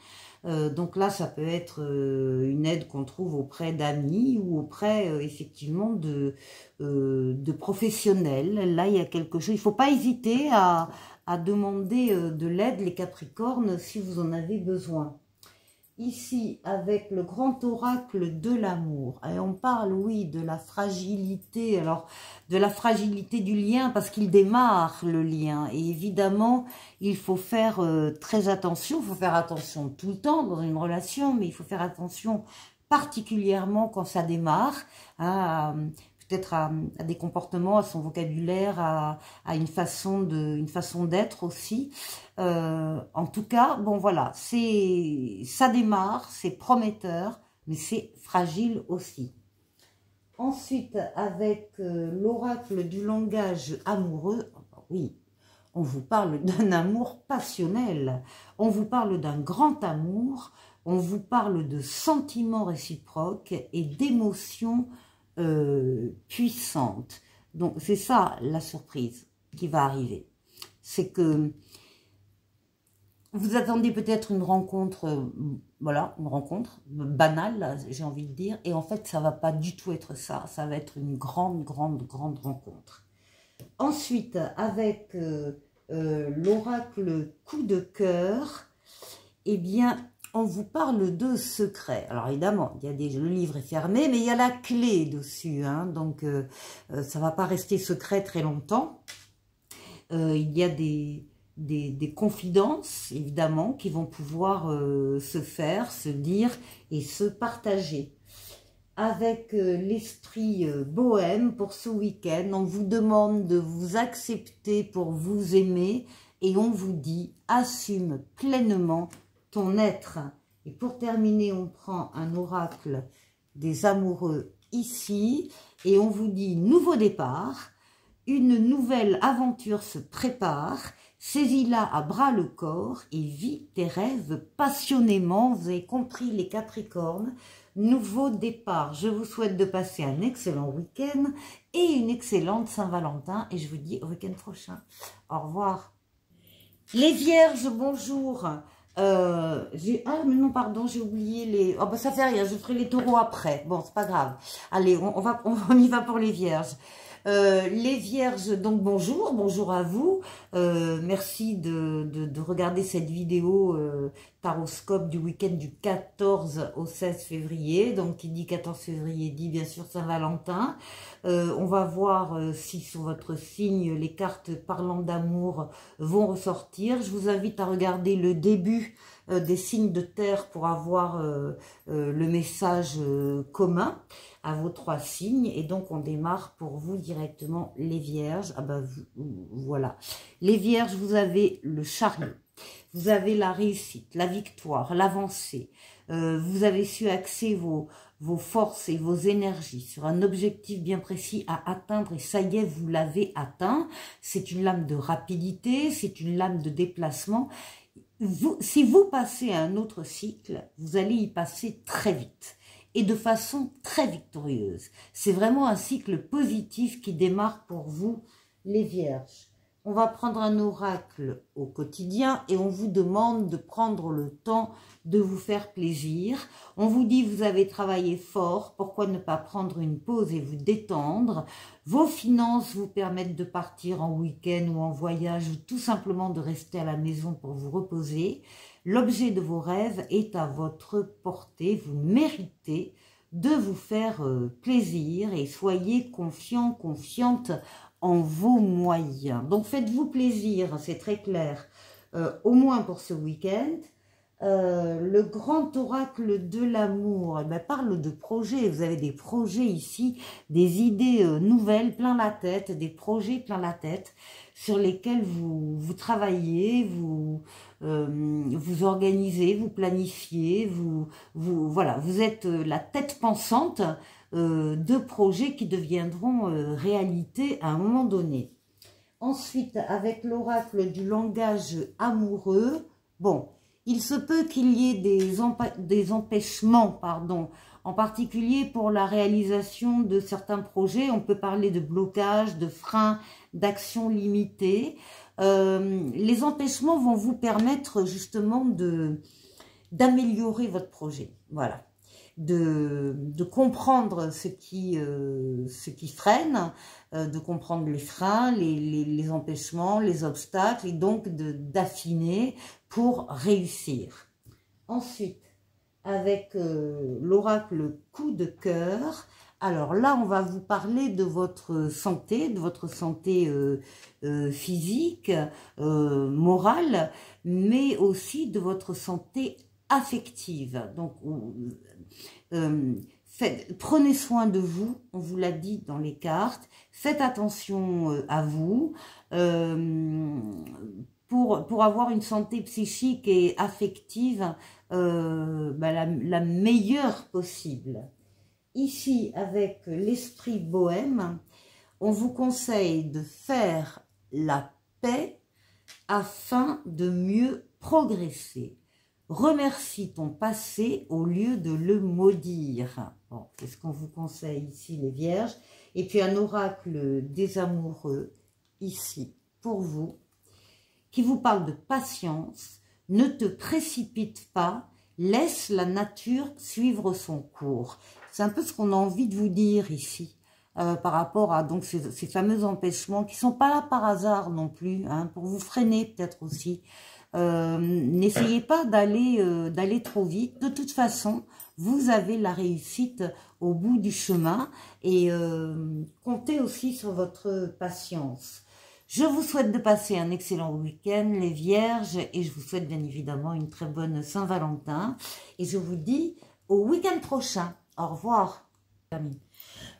Donc là, ça peut être une aide qu'on trouve auprès d'amis ou auprès effectivement de professionnels. Là, il y a quelque chose. Il ne faut pas hésiter à demander de l'aide, les Capricornes, si vous en avez besoin. Ici, avec le grand oracle de l'amour, et on parle, oui, de la fragilité, alors de la fragilité du lien, parce qu'il démarre le lien, et évidemment, il faut faire très attention, il faut faire attention tout le temps dans une relation, mais il faut faire attention particulièrement quand ça démarre, hein, peut-être à des comportements, à son vocabulaire, à une façon d'être aussi. En tout cas, bon voilà, ça démarre, c'est prometteur, mais c'est fragile aussi. Ensuite, avec l'oracle du langage amoureux, oui, on vous parle d'un amour passionnel, on vous parle d'un grand amour, on vous parle de sentiments réciproques et d'émotions puissante. Donc, c'est ça la surprise qui va arriver. C'est que Vous attendez peut-être une rencontre, voilà, une rencontre banale, j'ai envie de dire. Et en fait, ça va pas du tout être ça. Ça va être une grande, grande, grande rencontre. Ensuite, avec l'oracle coup de cœur, eh bien, on vous parle de secrets. Alors évidemment, le livre est fermé, mais il y a la clé dessus. Hein, donc, ça ne va pas rester secret très longtemps. Il y a des confidences, évidemment, qui vont pouvoir se faire, se dire et se partager. Avec l'esprit bohème pour ce week-end, on vous demande de vous accepter pour vous aimer et on vous dit assume pleinement ton être. Et pour terminer, on prend un oracle des amoureux ici et on vous dit nouveau départ, une nouvelle aventure se prépare, saisis-la à bras le corps et vis tes rêves passionnément. Vous avez compris les Capricornes. Nouveau départ. Je vous souhaite de passer un excellent week-end et une excellente Saint-Valentin. Et je vous dis au week-end prochain. Au revoir. Les Vierges, bonjour. Ah mais non, pardon, j'ai oublié les... Oh, bah, ça fait rien, je ferai les Taureaux après. Bon, c'est pas grave. Allez, on y va pour les Vierges. Les Vierges, donc bonjour à vous. Merci de regarder cette vidéo taroscope du week-end du 14 au 16 février. Donc, qui dit 14 février dit bien sûr Saint-Valentin. On va voir si sur votre signe, les cartes parlant d'amour vont ressortir. Je vous invite à regarder le début des signes de terre pour avoir le message commun à vos 3 signes. Et donc, on démarre pour vous directement, les Vierges. Ah ben, voilà. Les Vierges, vous avez le chariot. Vous avez la réussite, la victoire, l'avancée. Vous avez su axer vos forces et vos énergies sur un objectif bien précis à atteindre. Et ça y est, vous l'avez atteint. C'est une lame de rapidité, c'est une lame de déplacement. Si vous passez à un autre cycle, vous allez y passer très vite et de façon très victorieuse. C'est vraiment un cycle positif qui démarre pour vous, les Vierges. On va prendre un oracle au quotidien et on vous demande de prendre le temps de vous faire plaisir. On vous dit vous avez travaillé fort, pourquoi ne pas prendre une pause et vous détendre? Vos finances vous permettent de partir en week-end ou en voyage ou tout simplement de rester à la maison pour vous reposer. L'objet de vos rêves est à votre portée, vous méritez de vous faire plaisir et soyez confiants, confiantes en vos moyens. Donc faites-vous plaisir, c'est très clair, au moins pour ce week-end. Le grand oracle de l'amour parle de projets. Vous avez des projets ici, des idées nouvelles plein la tête, des projets plein la tête sur lesquels vous travaillez, vous organisez, vous planifiez, voilà, vous êtes la tête pensante de projets qui deviendront réalité à un moment donné. Ensuite, avec l'oracle du langage amoureux, bon, il se peut qu'il y ait des empêchements, pardon, en particulier pour la réalisation de certains projets. On peut parler de blocage, de frein, d'action limitée. Les empêchements vont vous permettre justement d'améliorer votre projet. Voilà. De comprendre ce qui freine, de comprendre les freins, les empêchements, les obstacles, et donc d'affiner pour réussir. Ensuite, avec l'oracle coup de cœur, alors là, on va vous parler de votre santé physique, morale, mais aussi de votre santé affective. Donc, prenez soin de vous, on vous l'a dit dans les cartes, faites attention à vous, pour avoir une santé psychique et affective la meilleure possible. Ici, avec l'esprit bohème, on vous conseille de faire la paix afin de mieux progresser. Remercie ton passé au lieu de le maudire. Bon, c'est ce qu'on vous conseille ici, les Vierges. Et puis un oracle des amoureux, ici, pour vous, qui vous parle de patience, Ne te précipite pas, laisse la nature suivre son cours. C'est un peu ce qu'on a envie de vous dire ici. Par rapport à donc ces fameux empêchements qui sont pas là par hasard non plus, hein, pour vous freiner peut-être aussi. N'essayez pas d'aller trop vite. De toute façon, vous avez la réussite au bout du chemin et comptez aussi sur votre patience. Je vous souhaite de passer un excellent week-end, les Vierges, et je vous souhaite bien évidemment une très bonne Saint-Valentin. Et je vous dis au week-end prochain. Au revoir.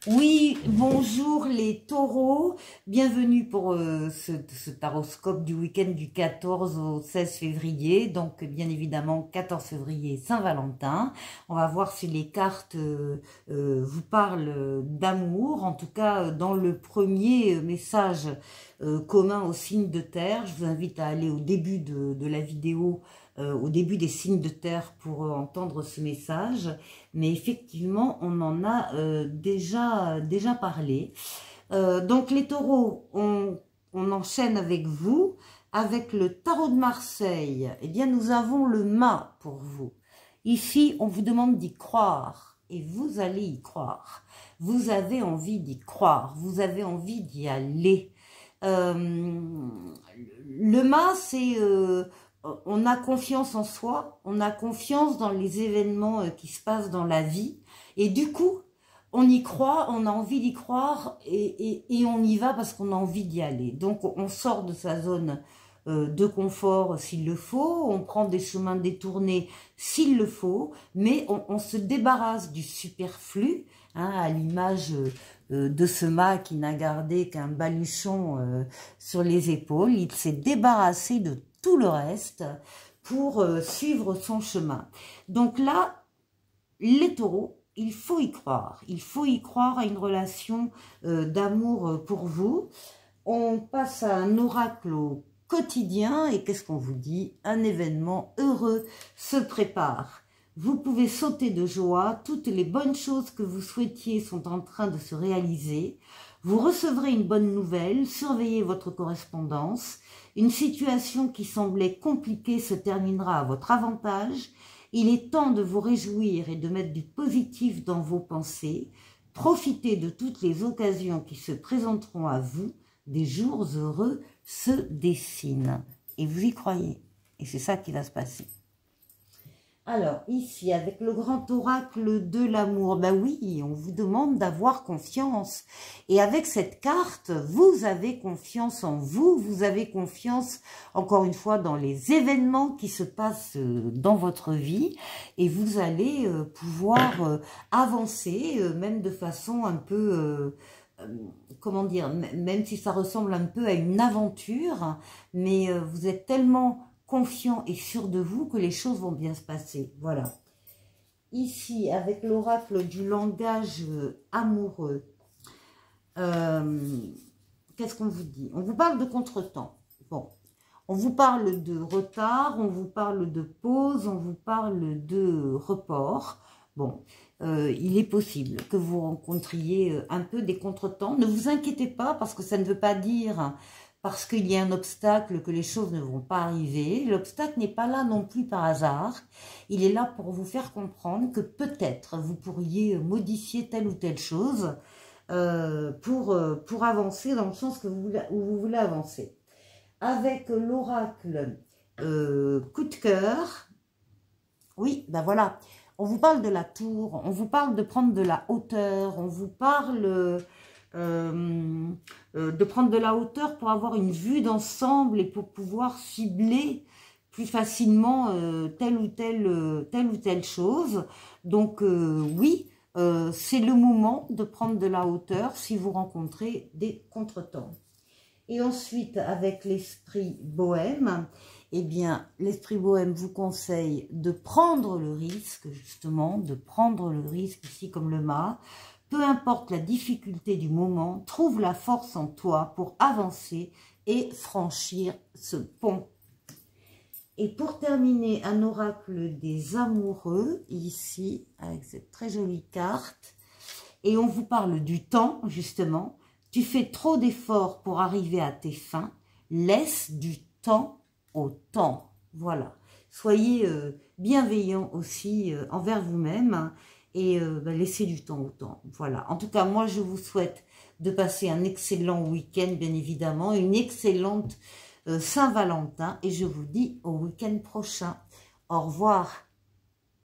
Oui, bonjour les taureaux, bienvenue pour ce taroscope du week-end du 14 au 16 février, donc bien évidemment 14 février Saint-Valentin. On va voir si les cartes vous parlent d'amour, en tout cas dans le premier message commun aux signes de terre. Je vous invite à aller au début de la vidéo, au début des signes de terre pour entendre ce message. Mais effectivement, on en a déjà parlé. Donc les taureaux, on enchaîne avec vous. Avec le tarot de Marseille, eh bien nous avons le mât pour vous. Ici, on vous demande d'y croire. Et vous allez y croire. Vous avez envie d'y croire. Vous avez envie d'y aller. Le mât, c'est... on a confiance en soi, on a confiance dans les événements qui se passent dans la vie. Et du coup, on y croit, on a envie d'y croire et on y va parce qu'on a envie d'y aller. Donc, on sort de sa zone de confort s'il le faut, on prend des chemins détournés s'il le faut, mais on se débarrasse du superflu, hein, à l'image de ce mât qui n'a gardé qu'un baluchon sur les épaules. Il s'est débarrassé de tout le reste pour suivre son chemin. Donc là, les taureaux, il faut y croire. Il faut y croire à une relation d'amour pour vous. On passe à un oracle au quotidien et qu'est-ce qu'on vous dit? Un événement heureux se prépare. Vous pouvez sauter de joie, toutes les bonnes choses que vous souhaitiez sont en train de se réaliser. Vous recevrez une bonne nouvelle, surveillez votre correspondance. Une situation qui semblait compliquée se terminera à votre avantage. Il est temps de vous réjouir et de mettre du positif dans vos pensées. Profitez de toutes les occasions qui se présenteront à vous. Des jours heureux se dessinent. Et vous y croyez. Et c'est ça qui va se passer. Alors, ici, avec le grand oracle de l'amour, ben oui, on vous demande d'avoir confiance. Et avec cette carte, vous avez confiance en vous, vous avez confiance, encore une fois, dans les événements qui se passent dans votre vie. Et vous allez pouvoir avancer, même de façon un peu... comment dire, même si ça ressemble un peu à une aventure, mais vous êtes tellement confiant et sûr de vous que les choses vont bien se passer. Voilà. Ici, avec l'oracle du langage amoureux, qu'est-ce qu'on vous dit? On vous parle de contretemps. Bon, on vous parle de retard, on vous parle de pause, on vous parle de report. Bon, il est possible que vous rencontriez un peu des contretemps. Ne vous inquiétez pas parce que ça ne veut pas dire parce qu'il y a un obstacle que les choses ne vont pas arriver. L'obstacle n'est pas là non plus par hasard. Il est là pour vous faire comprendre que peut-être vous pourriez modifier telle ou telle chose pour avancer dans le sens que où vous voulez avancer. Avec l'oracle coup de cœur, oui, ben voilà. On vous parle de la tour, on vous parle de prendre de la hauteur, on vous parle de prendre de la hauteur pour avoir une vue d'ensemble et pour pouvoir cibler plus facilement telle ou telle chose. Donc oui, c'est le moment de prendre de la hauteur si vous rencontrez des contretemps. Et ensuite, avec l'esprit bohème, eh bien, l'esprit bohème vous conseille de prendre le risque, justement, de prendre le risque ici comme le mât. Peu importe la difficulté du moment, trouve la force en toi pour avancer et franchir ce pont. Et pour terminer, un oracle des amoureux, ici, avec cette très jolie carte. Et on vous parle du temps, justement. Tu fais trop d'efforts pour arriver à tes fins. Laisse du temps au temps. Voilà. soyez bienveillants aussi envers vous-même, hein, et laissez du temps au temps. Voilà. En tout cas, moi, je vous souhaite de passer un excellent week-end, bien évidemment, une excellente Saint-Valentin, et je vous dis au week-end prochain. Au revoir.